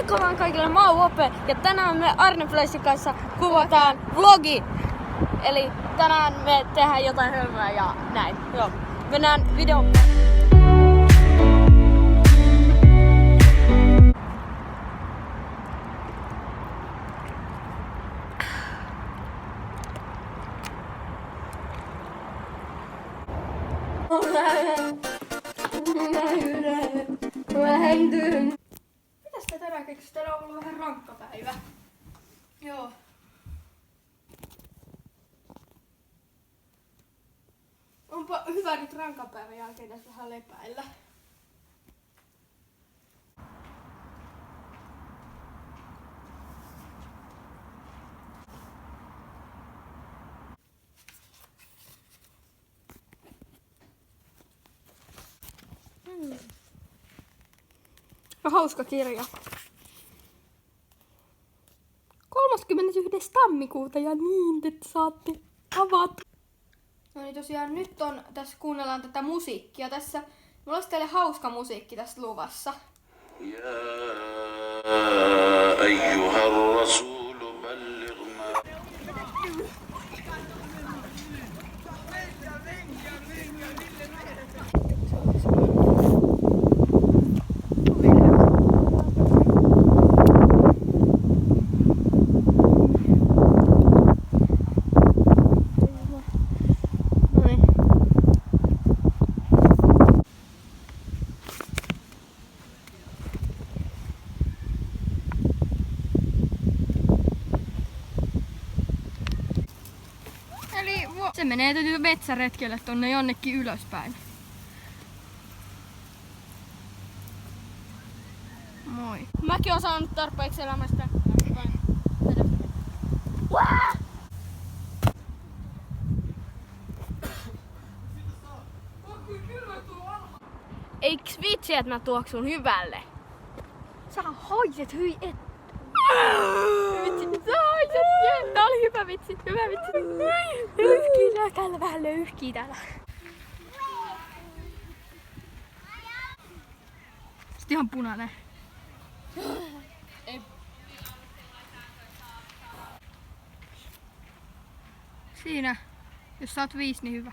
Moikka vaan kaikille, mä oon Wope ja tänään me Arne Flessin kanssa kuvataan vlogi. Eli tänään me tehdään jotain hölmöä ja näin. Joo. Mennään videoon. Mitäs tää tänään keksi? Täällä on ollut vähän rankka päivä. Joo. Onpa hyvä nyt rankan päivän jälkeen tässä vähän lepäillä. Hauska kirja. 31. tammikuuta ja niin te saatte avata. No niin tosiaan nyt tässä kuunnellaan tätä musiikkia. Tässä mulla olisi teille hauska musiikki tässä luvassa. Se menee metsäretkelle tonne jonnekin ylöspäin. Moi. Mäkin oon saanut tarpeeksi elämästä. Eiks vitsi, että mä tuoksun hyvälle? Sä haiset hyi et. Vitsi, sä haiset. Tää oli hyvä vitsi, hyvä vitsi. Löyhkii täällä, vähän löyhkii täällä. Sitten ihan punainen. Ei. Siinä. Jos saat 5, niin hyvä.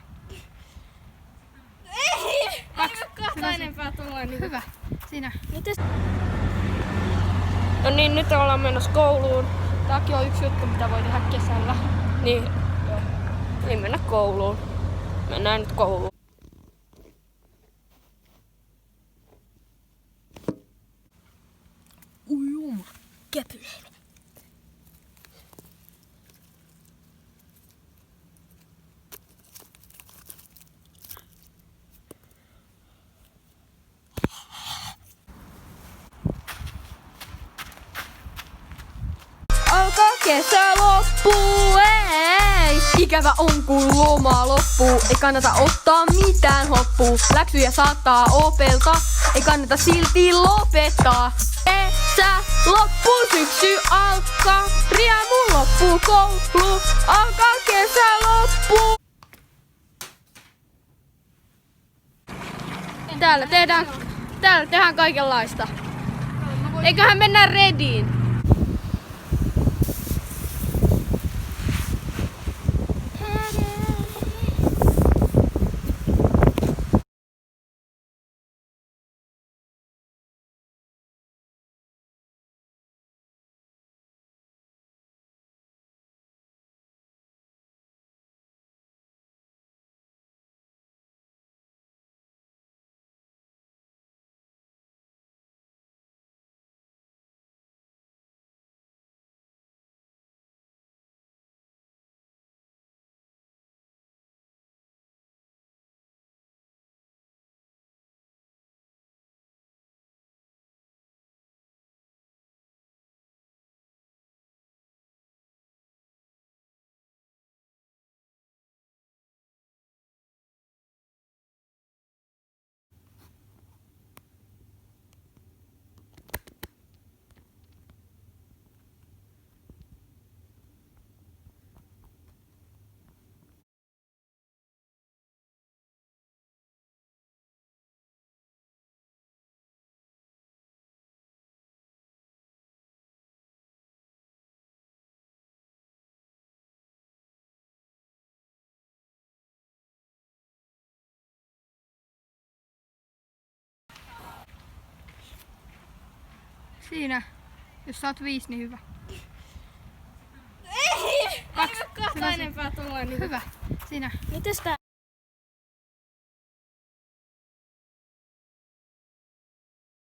Ei! Kahta enempää tulla niin hyvä. Siinä. No niin, nyt ollaan menossa kouluun. Tääkin on yksi juttu, mitä voi tehdä kesällä. Niin, joo. Niin mennä kouluun. Mennään nyt kouluun. Ujuma käpyleillä. Alkaa kesä loppuu, ei! Ikävä on kun loma loppuu, ei kannata ottaa mitään hoppuu. Läksyjä saattaa opelta, ei kannata silti lopettaa. Kesä loppuu, syksy alkaa, riemu loppuu, koulu alkaa, kesä loppuu. Täällä tehdään kaikenlaista. Eiköhän mennä Rediin. Siinä. Jos saat 5, niin hyvä. Ei! 2. Kahta enempää tulla. Niin. Hyvä. Siinä. Mites tää?